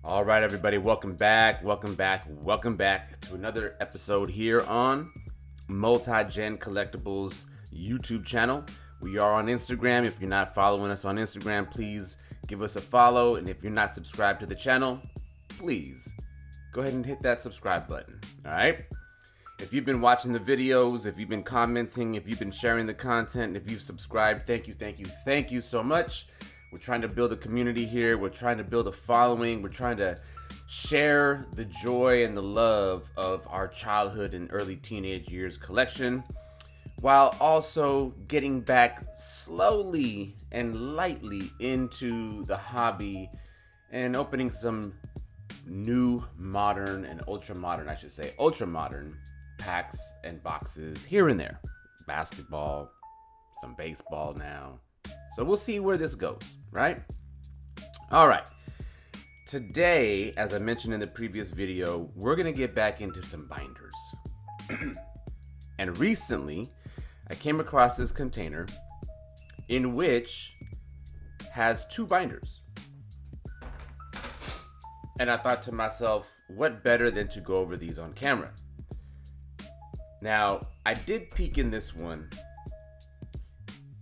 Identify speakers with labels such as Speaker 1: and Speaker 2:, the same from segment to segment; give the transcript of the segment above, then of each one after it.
Speaker 1: All right, everybody, welcome back to another episode here on Multi-Gen Collectibles YouTube channel. We are on Instagram. If you're not following us on Instagram, please give us a follow. And if you're not subscribed to the channel, please go ahead and hit that subscribe button. All right. If you've been watching the videos, if you've been commenting, if you've been sharing the content, if you've subscribed, thank you so much. We're trying to build a community here. We're trying to build a following. We're trying to share the joy and the love of our childhood and early teenage years collection, while also getting back slowly and lightly into the hobby and opening some new modern and ultra modern packs and boxes here and there. Basketball, some baseball now. So we'll see where this goes, right? All right. Today, as I mentioned in the previous video, we're going to get back into some binders. And recently, I came across this container in which has two binders. And I thought to myself, what better than to go over these on camera? Now, I did peek in this one,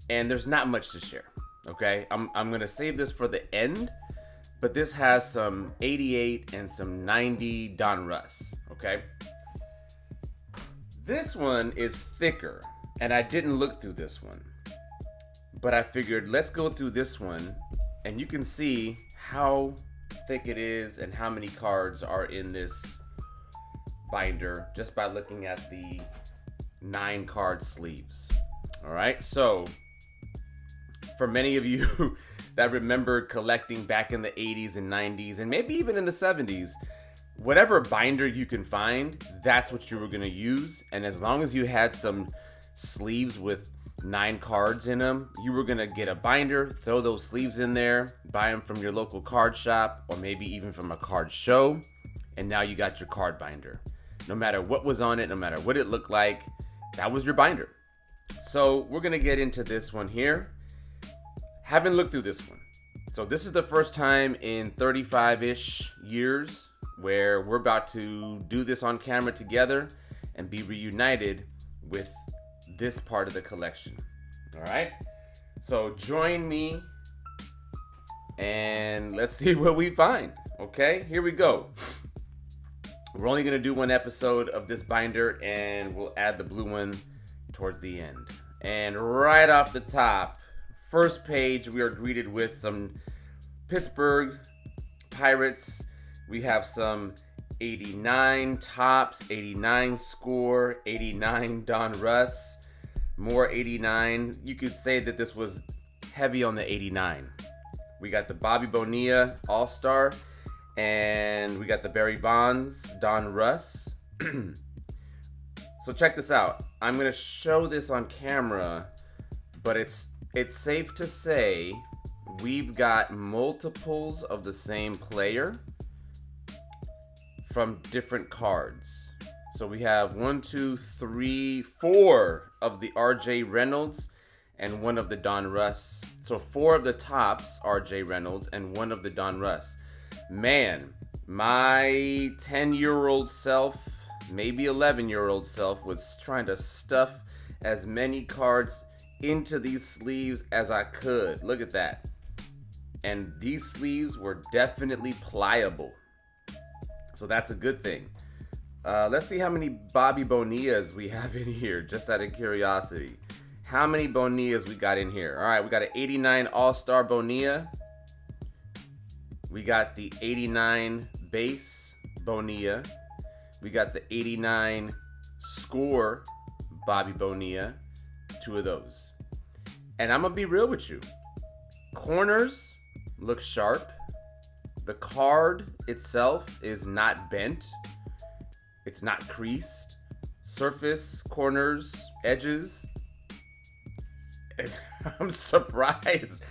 Speaker 1: and there's not much to share, okay? I'm going to save this for the end, but this has some 88 and some 90 Donruss, okay? This one is thicker, and I didn't look through this one, but I figured let's go through this one, and you can see how thick it is and how many cards are in this binder just by looking at the 9 card sleeves. All right, so for many of you that remember collecting back in the 80s and 90s and maybe even in the 70s, whatever binder you can find, that's what you were going to use. And as long as you had some sleeves with 9 cards in them, you were going to get a binder, throw those sleeves in there, buy them from your local card shop or maybe even from a card show, and now you got your card binder. No matter what was on it, no matter what it looked like, that was your binder. So we're going to get into this one here. Haven't looked through this one. So this is the first time in 35-ish years where we're about to do this on camera together and be reunited with this part of the collection. All right. So join me and let's see what we find. Okay, here we go. We're only going to do one episode of this binder and we'll add the blue one towards the end. And right off the top, first page, we are greeted with some Pittsburgh Pirates. We have some 89 Topps, 89 Score, 89 Donruss, more 89. You could say that this was heavy on the 89. We got the Bobby Bonilla All-Star, and we got the Barry Bonds Donruss. So check this out. I'm going to show this on camera, but it's safe to say we've got multiples of the same player from different cards. So we have 1, 2, 3, 4 of the RJ Reynolds and 1 of the Donruss. So 4 of the Topps RJ Reynolds and 1 of the Donruss. Man, my 10-year-old self, maybe 11-year-old self, was trying to stuff as many cards into these sleeves as I could. Look at that. And these sleeves were definitely pliable. So that's a good thing. Let's see how many Bobby Bonillas we have in here, just out of curiosity. How many Bonillas we got in here? All right, we got an 89 All-Star Bonilla. We got the 89 base Bonilla. We got the 89 Score Bobby Bonilla. 2 of those. And I'm going to be real with you. Corners look sharp. The card itself is not bent. It's not creased. Surface, corners, edges. I'm surprised.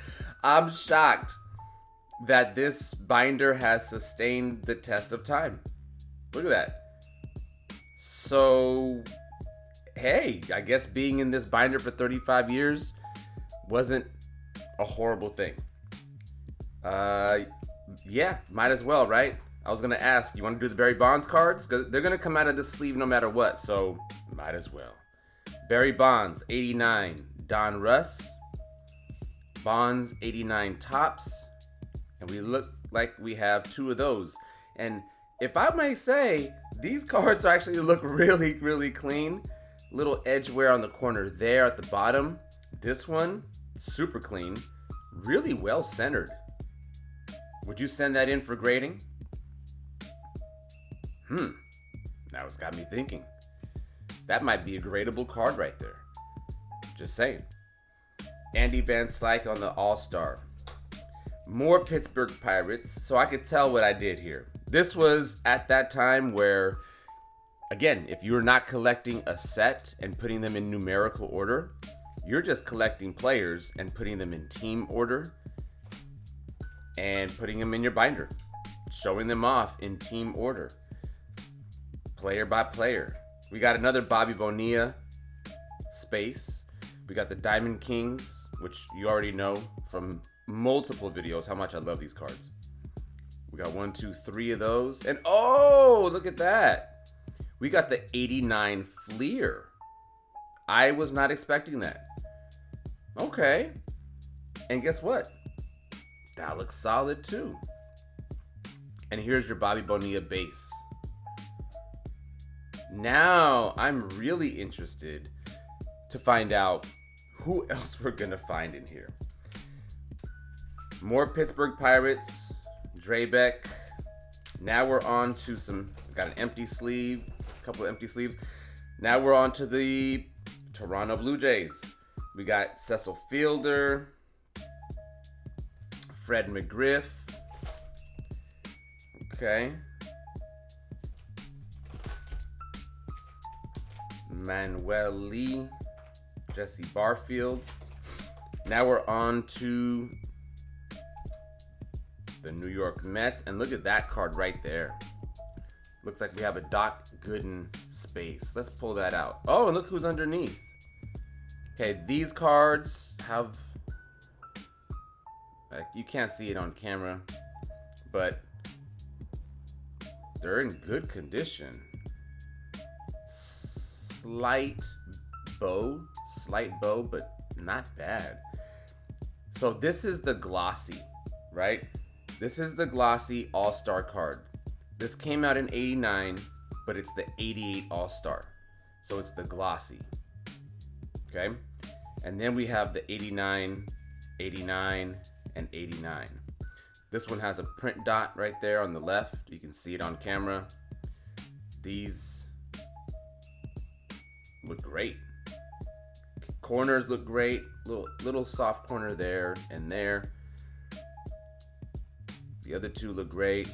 Speaker 1: I'm shocked that this binder has sustained the test of time. Look at that. So, hey, I guess being in this binder for 35 years wasn't a horrible thing. Yeah, might as well, right? I was gonna ask, you want to do the Barry Bonds cards? Because they're gonna come out of this sleeve no matter what, so might as well. Barry Bonds, 89, Donruss, Bonds, 89 tops, and we look like we have two of those. And if I may say, these cards actually look really, really clean. Little edge wear on the corner there at the bottom. This one, super clean, really well centered. Would you send that in for grading? Now it's got me thinking. That might be a gradable card right there. Just saying. Andy Van Slyke on the All-Star. More Pittsburgh Pirates, so I could tell what I did here. This was at that time where, again, if you're not collecting a set and putting them in numerical order, you're just collecting players and putting them in team order and putting them in your binder, showing them off in team order, player by player. We got another Bobby Bonilla space. We got the Diamond Kings, which you already know from multiple videos how much I love these cards. We got 1, 2, 3 of those. And oh, look at that. We got the 89 Fleer. I was not expecting that. Okay. And guess what? That looks solid too. And here's your Bobby Bonilla base. Now I'm really interested to find out who else we're gonna find in here. More Pittsburgh Pirates, Drebeck. Now we're on to got an empty sleeve, a couple of empty sleeves. Now we're on to the Toronto Blue Jays. We got Cecil Fielder, Fred McGriff. Okay. Manuel Lee, Jesse Barfield. Now we're on to the New York Mets. And look at that card right there. Looks like we have a Doc Gooden space. Let's pull that out. Oh, and look who's underneath. Okay, these cards have, you can't see it on camera, but they're in good condition. Slight bow, but not bad. So this is the glossy, right? This is the glossy All-Star card. This came out in 89, but it's the 88 All-Star. So it's the glossy. Okay? And then we have the 89, 89, and 89. This one has a print dot right there on the left. You can see it on camera. These look great. Corners look great. Little soft corner there and there. The other two look great.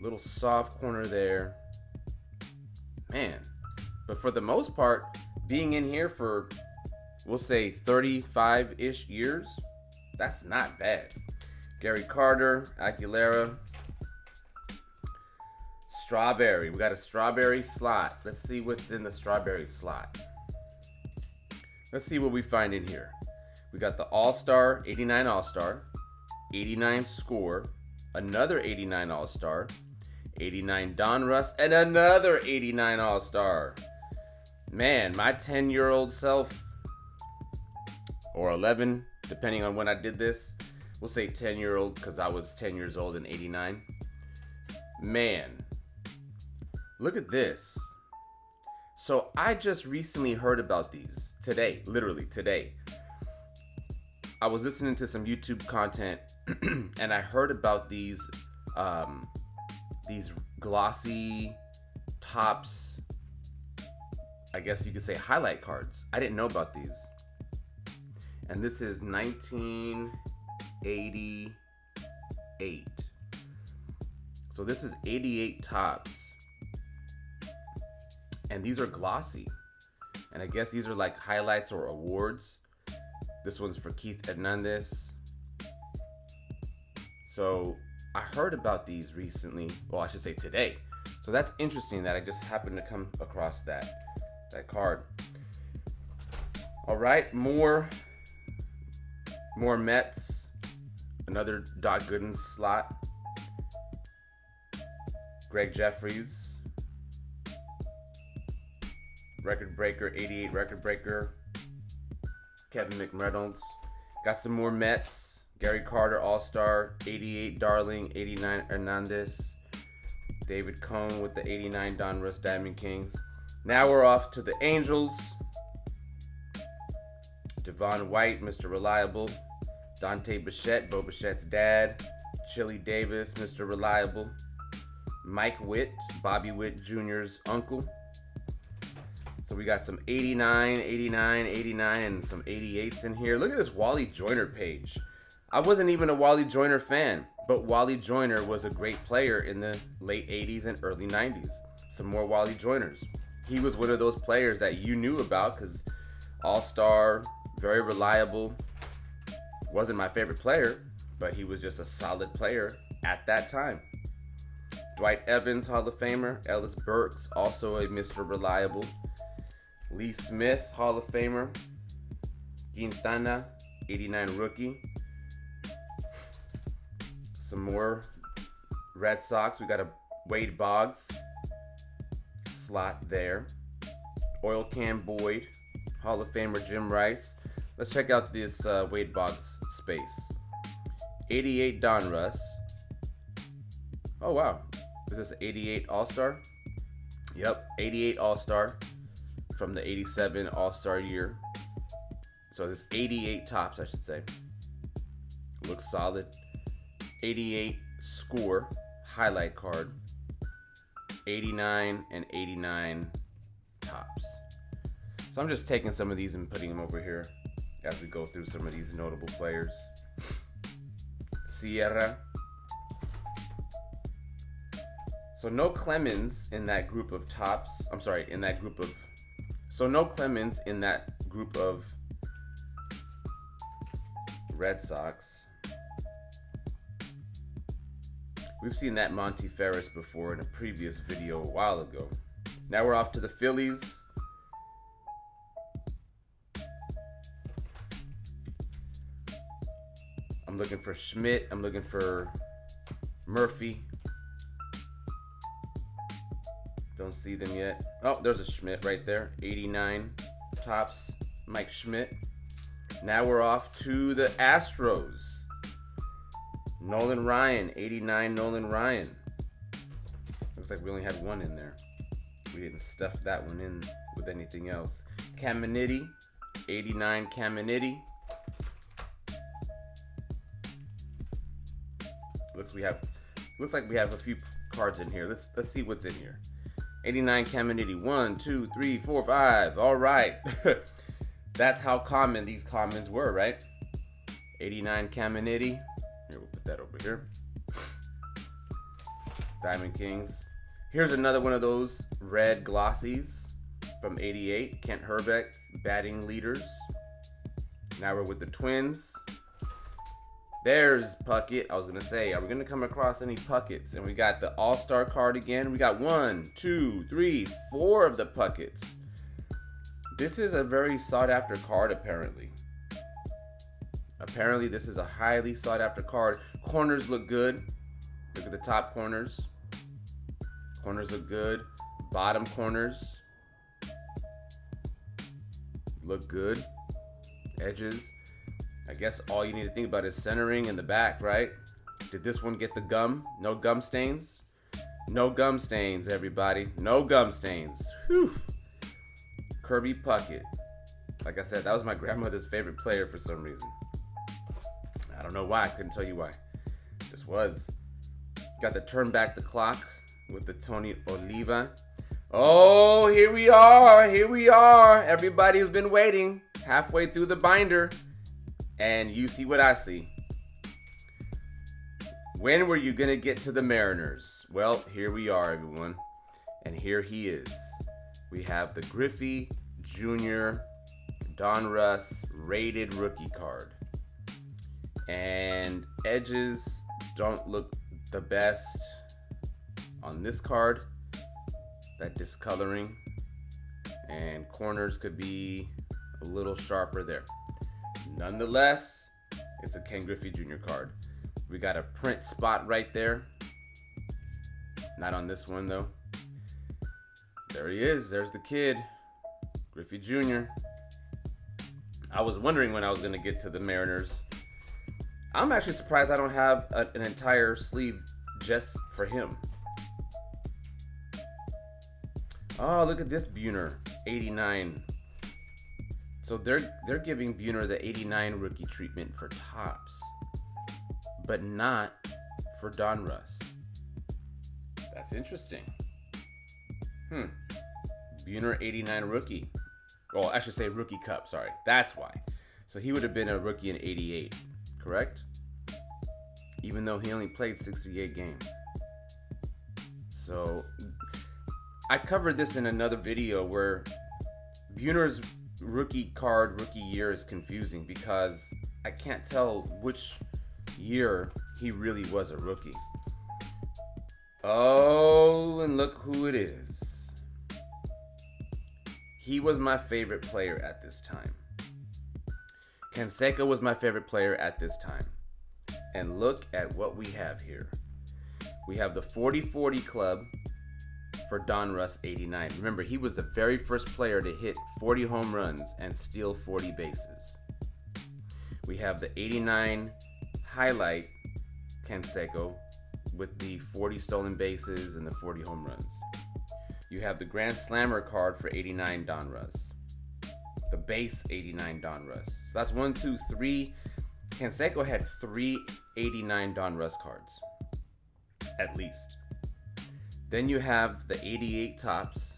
Speaker 1: Little soft corner there. Man. But for the most part, being in here for, we'll say 35-ish years, that's not bad. Gary Carter, Aguilera. Strawberry. We got a strawberry slot. Let's see what's in the strawberry slot. Let's see what we find in here. We got the All-Star, 89 All-Star, 89 Score, another 89 All-Star, 89 Donruss, and another 89 All-Star. Man, my 10-year-old self, or 11, depending on when I did this. We'll say 10-year-old because I was 10 years old in 89. Man, look at this. So I just recently heard about these today, literally today. I was listening to some YouTube content and I heard about these glossy tops, I guess you could say highlight cards. I didn't know about these. And this is 1988. So this is 88 tops. And these are glossy. And I guess these are like highlights or awards. This one's for Keith Hernandez. So I heard about these recently. Well, I should say today. So that's interesting that I just happened to come across that card. All right, more Mets. Another Doc Gooden slot. Greg Jeffries. Record breaker, 88 record breaker. Kevin McReynolds. Got some more Mets. Gary Carter, All-Star. 88 Darling, 89 Hernandez. David Cohn with the 89 Donruss Diamond Kings. Now we're off to the Angels. Devon White, Mr. Reliable. Dante Bichette, Bo Bichette's dad. Chili Davis, Mr. Reliable. Mike Witt, Bobby Witt Jr.'s uncle. So we got some 89, 89, 89, and some 88s in here. Look at this Wally Joyner page. I wasn't even a Wally Joyner fan, but Wally Joyner was a great player in the late 80s and early 90s. Some more Wally Joyners. He was one of those players that you knew about because All-Star, very reliable. Wasn't my favorite player, but he was just a solid player at that time. Dwight Evans, Hall of Famer. Ellis Burks, also a Mr. Reliable. Lee Smith, Hall of Famer. Quintana, 89 rookie. Some more Red Sox. We got a Wade Boggs slot there. Oil Can Boyd, Hall of Famer Jim Rice. Let's check out this Wade Boggs space. 88 Donruss. Oh wow, is this 88 All-Star? Yep, 88 All-Star from the 87 All-Star year. So this 88 tops, I should say. Looks solid. 88 score highlight card. 89 and 89 tops. So I'm just taking some of these and putting them over here as we go through some of these notable players. Sierra. So no Clemens in that group of tops. I'm sorry, in that group of... So no Clemens in that group of Red Sox. We've seen that Monty Ferris before in a previous video a while ago. Now we're off to the Phillies. I'm looking for Schmidt. I'm looking for Murphy. Don't see them yet. Oh, there's a Schmidt right there. 89 tops. Mike Schmidt. Now we're off to the Astros. Nolan Ryan. 89 Nolan Ryan. Looks like we only had one in there. We didn't stuff that one in with anything else. Caminiti. 89 Caminiti. Looks like we have a few cards in here. Let's see what's in here. 89 Caminiti. 1, 2, 3, 4, 5. All right. That's how common these commons were, right? 89 Caminiti. Here, we'll put that over here. Diamond Kings. Here's another one of those red glossies from 88. Kent Herbeck, batting leaders. Now we're with the Twins. There's Puckett. I was going to say, are we going to come across any Puckets? And we got the All-Star card again. We got 1, 2, 3, 4 of the Puckets. This is a very sought-after card, apparently. Apparently, this is a highly sought-after card. Corners look good. Look at the top corners. Corners look good. Bottom corners look good. Edges. I guess all you need to think about is centering in the back, right? Did this one get the gum? No gum stains? No gum stains, everybody. No gum stains. Whew. Kirby Puckett. Like I said, that was my grandmother's favorite player for some reason. I don't know why. I couldn't tell you why. Just was. Got to turn back the clock with the Tony Oliva. Oh, here we are. Here we are. Everybody's been waiting. Halfway through the binder. And you see what I see. When were you going to get to the Mariners? Well, here we are, everyone. And here he is. We have the Griffey Jr. Donruss rated rookie card. And edges don't look the best on this card. That discoloring. And corners could be a little sharper there. Nonetheless, it's a Ken Griffey Jr. card. We got a print spot right there. Not on this one though. There he is. There's the kid, Griffey Jr. I was wondering when I was going to get to the Mariners. I'm actually surprised I don't have an entire sleeve just for him. Oh, look at this Buhner, 89. So they're giving Buhner the 89 rookie treatment for Topps, but not for Donruss. That's interesting. Buhner 89 rookie. Well, I should say rookie cup, sorry. That's why. So he would have been a rookie in 88, correct? Even though he only played 68 games. So I covered this in another video where Buhner's rookie card, rookie year is confusing because I can't tell which year he really was a rookie. Oh, and look who it is. He was my favorite player at this time. Canseco was my favorite player at this time. And look at what we have here. We have the 40-40 club for Donruss 89. Remember, he was the very first player to hit 40 home runs and steal 40 bases. We have the 89 highlight Canseco with the 40 stolen bases and the 40 home runs. You have the Grand Slammer card for 89 Donruss. The base 89 Donruss. So that's 1, 2, 3. Canseco had 3 89 Donruss cards, at least. Then you have the 88 Topps.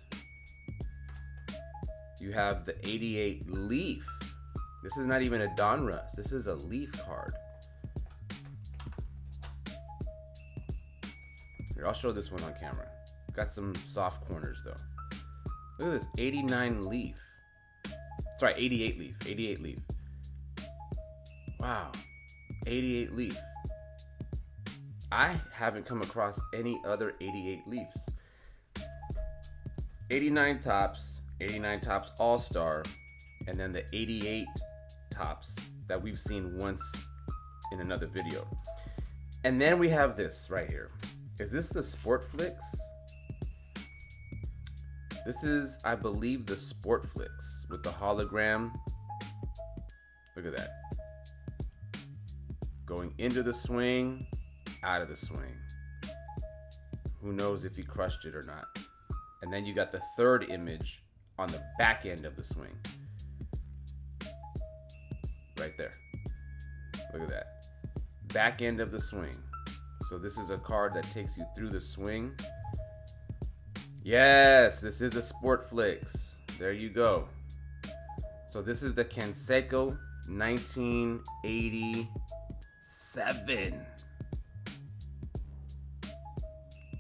Speaker 1: You have the 88 Leaf. This is not even a Donruss. This is a Leaf card. Here, I'll show this one on camera. Got some soft corners though. Look at this 89 Leaf. Sorry, 88 Leaf. 88 Leaf. Wow. 88 Leaf. I haven't come across any other 88 Leafs. 89 Topps, 89 Topps All-Star, and then the 88 Topps that we've seen once in another video. And then we have this right here. Is this the Sportflix? This is, I believe, the Sportflix with the hologram. Look at that. Going into the swing, out of the swing. Who knows if he crushed it or not. And then you got the third image on the back end of the swing. Right there. Look at that. Back end of the swing. So this is a card that takes you through the swing. Yes, this is a Sportflix. There you go. So this is the Canseco 1987.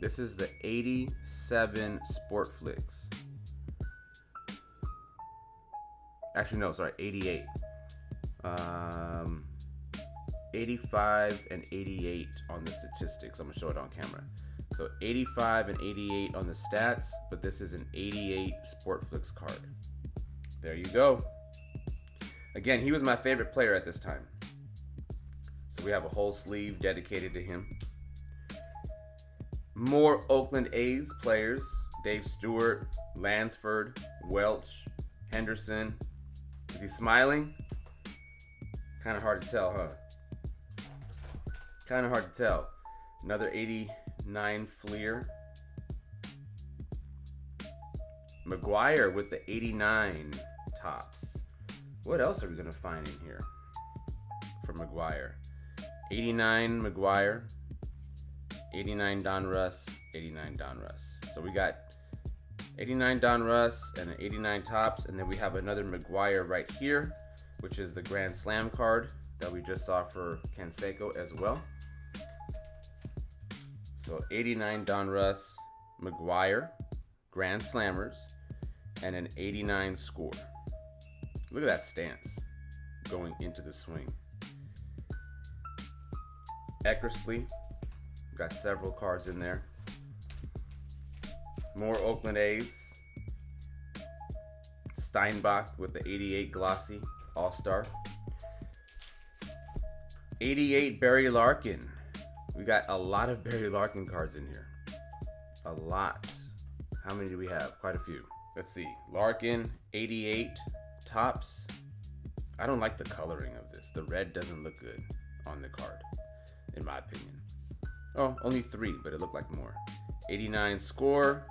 Speaker 1: This is the 87 Sportflix. Actually, no, sorry, 88. 85 and 88 on the statistics. I'm gonna show it on camera. So 85 and 88 on the stats, but this is an 88 Sportflix card. There you go. Again, he was my favorite player at this time. So we have a whole sleeve dedicated to him. More Oakland A's players. Dave Stewart, Lansford, Welch, Henderson. Is he smiling? Kind of hard to tell, huh? Kind of hard to tell. Another 89 Fleer. McGuire with the 89 Topps. What else are we going to find in here for McGuire? 89 McGuire. 89 Donruss. 89 Donruss. So we got 89 Donruss and an 89 Topps. And then we have another McGuire right here, which is the Grand Slam card that we just saw for Canseco as well. So 89 Donruss, McGuire, Grand Slammers, and an 89 score. Look at that stance going into the swing. Eckersley, got several cards in there. More Oakland A's. Steinbach with the 88 Glossy All-Star. 88 Barry Larkin. We got a lot of Barry Larkin cards in here. A lot. How many do we have? Quite a few. Let's see. Larkin, 88 tops. I don't like the coloring of this. The red doesn't look good on the card, in my opinion. Oh, only 3, but it looked like more. 89 score,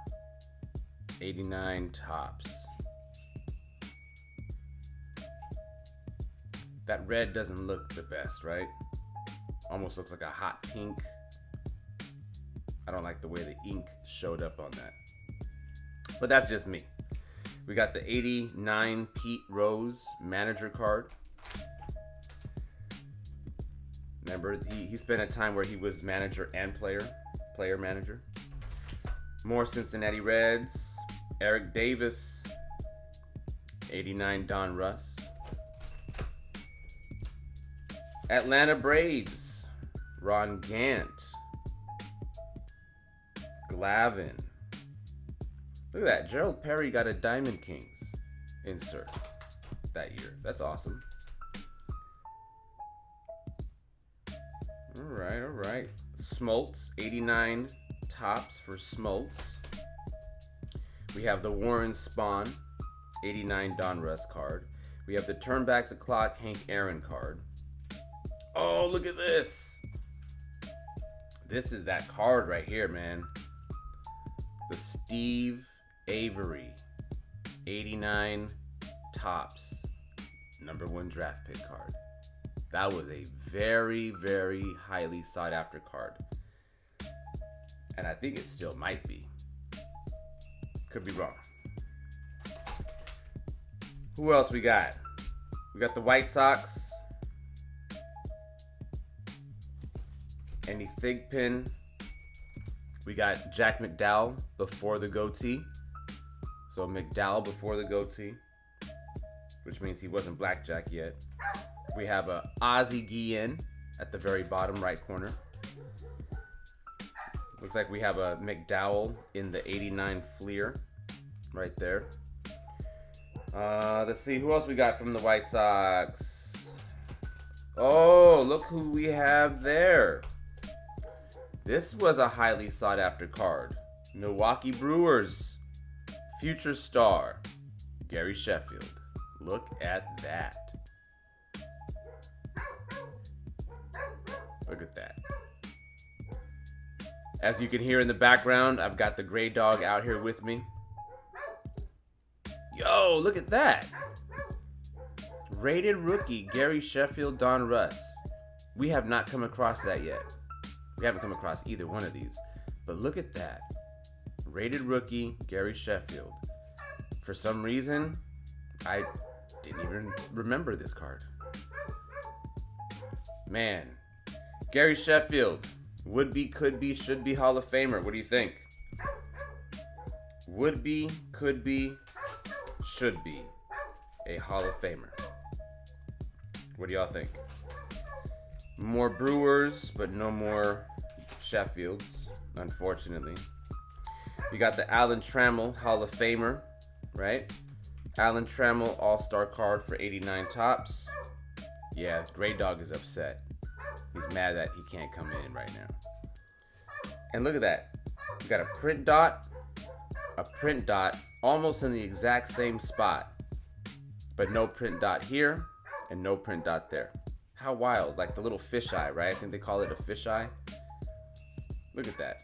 Speaker 1: 89 tops. That red doesn't look the best, right? Almost looks like a hot pink. I don't like the way the ink showed up on that. But that's just me. We got the 89 Pete Rose manager card. Remember, he spent a time where he was manager and player manager. More Cincinnati Reds. Eric Davis. 89 Donruss. Atlanta Braves. Ron Gant. Glavin. Look at that. Gerald Perry got a Diamond Kings insert that year. That's awesome. All right. Smoltz, 89 tops for Smoltz. We have the Warren Spahn, 89 Donruss card. We have the Turn Back the Clock Hank Aaron card. Oh, look at this. This is that card right here, man. The Steve Avery, 89 tops, #1 draft pick card. That was a very, very highly sought after card. And I think it still might be. Could be wrong. Who else we got? We got the White Sox. Andy Thigpen. We got Jack McDowell before the goatee. So McDowell before the goatee, which means he wasn't blackjack yet. We have a Ozzie Guillen at the very bottom right corner. Looks like we have a McDowell in the 89 Fleer right there. Let's see, who else we got from the White Sox? Oh, look who we have there. This was a highly sought after card. Milwaukee Brewers, Future Star, Gary Sheffield. Look at that. Look at that. As you can hear in the background, I've got the gray dog out here with me. Yo, look at that. Rated rookie, Gary Sheffield Donruss. We have not come across that yet. We haven't come across either one of these. But look at that. Rated rookie, Gary Sheffield. For some reason, I didn't even remember this card. Man. Gary Sheffield. Would be, could be, should be Hall of Famer. What do you think? Would be, could be, should be a Hall of Famer. What do y'all think? More Brewers, but no more Sheffields, unfortunately. You got the Alan Trammell Hall of Famer, right? Alan Trammell All-Star card for 89 tops. Yeah, Gray Dog is upset. He's mad that he can't come in right now. And look at that. We got a print dot almost in the exact same spot, but no print dot here and no print dot there. How wild, like the little fisheye, right? I think they call it a fisheye. Look at that.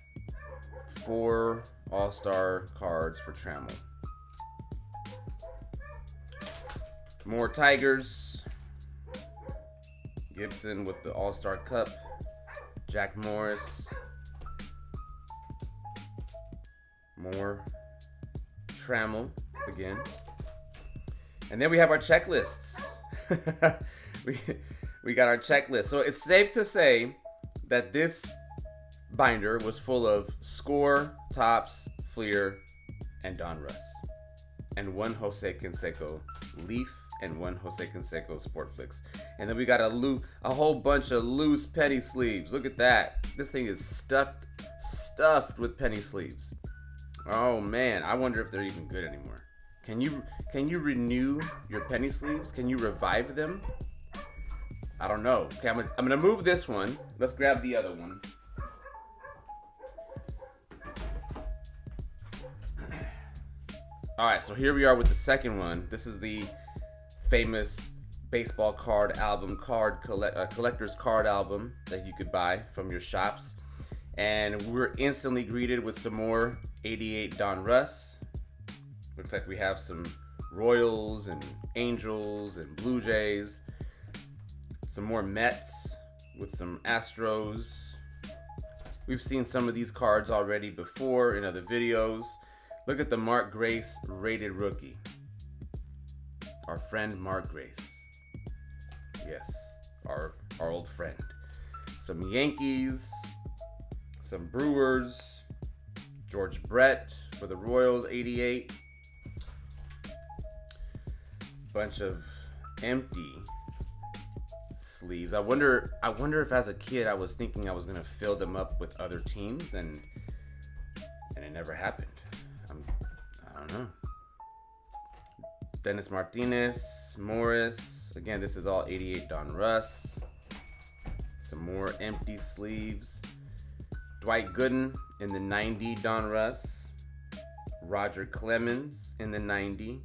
Speaker 1: 4 All-Star cards for Trammell. More Tigers. Gibson with the All-Star Cup. Jack Morris. More Trammell again. And then we have our checklists. we got our checklist. So it's safe to say that this binder was full of Score, Tops, Fleer, and Donruss. And 1 Jose Canseco Leaf and 1 Jose Canseco Sportflix. And then we got a whole bunch of loose penny sleeves. Look at that. This thing is stuffed with penny sleeves. Oh man, I wonder if they're even good anymore. Can you renew your penny sleeves? Can you revive them? I don't know. Okay, I'm gonna move this one. Let's grab the other one. All right, so here we are with the second one. This is the famous baseball card album, collector's card album that you could buy from your shops. And we're instantly greeted with some more 88 Donruss. Looks like we have some Royals and Angels and Blue Jays. Some more Mets with some Astros. We've seen some of these cards already before in other videos. Look at the Mark Grace rated rookie. Our friend Mark Grace. Yes, our old friend. Some Yankees, some Brewers, George Brett for the Royals, 88. Bunch of empty sleeves. I wonder if as a kid I was thinking I was gonna fill them up with other teams, and it never happened. I don't know. Dennis Martinez, Morris. Again, this is all 88 Donruss. Some more empty sleeves. Dwight Gooden in the 90 Donruss. Roger Clemens in the 90.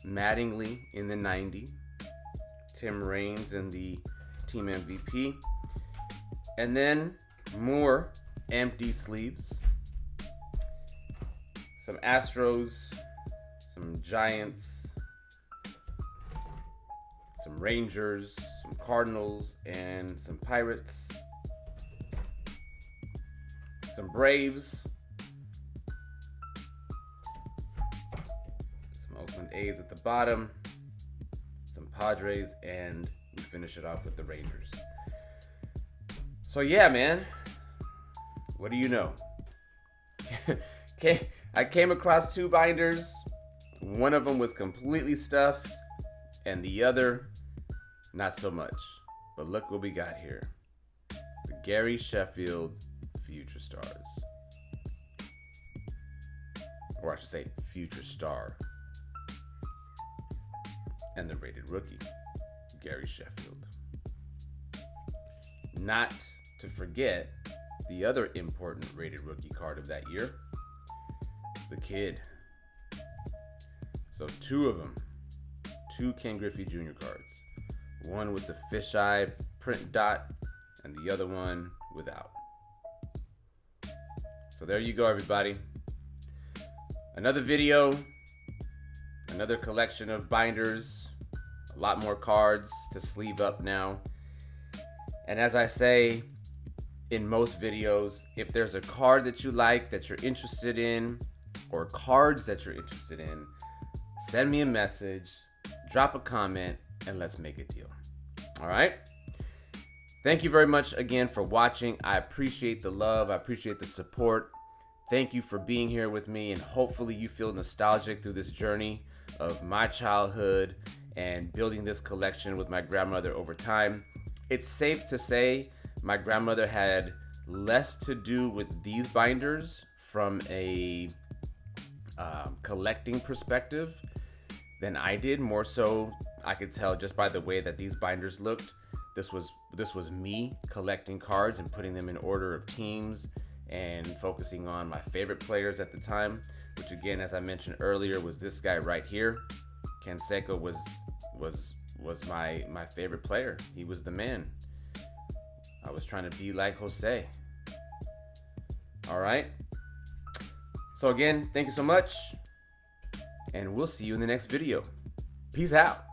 Speaker 1: Mattingly in the 90. Tim Raines in the team MVP. And then more empty sleeves. Some Astros, some Giants, some Rangers, some Cardinals, and some Pirates. Some Braves. Some Oakland A's at the bottom. Some Padres, and we finish it off with the Rangers. So yeah, man. What do you know? I came across two binders. One of them was completely stuffed, and the other, not so much. But look what we got here. The Gary Sheffield Future Stars. Or I should say, Future Star. And the rated rookie, Gary Sheffield. Not to forget the other important rated rookie card of that year, the Kid. So two of them, two Ken Griffey Jr. cards. One with the fisheye print dot and the other one without. So there you go, everybody. Another video, another collection of binders, a lot more cards to sleeve up now. And as I say in most videos, if there's a card that you like, that you're interested in, or cards that you're interested in, send me a message, drop a comment, and let's make a deal. All right? Thank you very much again for watching. I appreciate the love. I appreciate the support. Thank you for being here with me, and hopefully you feel nostalgic through this journey of my childhood and building this collection with my grandmother over time. It's safe to say my grandmother had less to do with these binders from a collecting perspective than I did. More so, I could tell just by the way that these binders looked. This was me collecting cards and putting them in order of teams and focusing on my favorite players at the time, which again, as I mentioned earlier, was this guy right here. Canseco was my favorite player. He was the man. I was trying to be like Jose. All right. So again, thank you so much, and we'll see you in the next video. Peace out.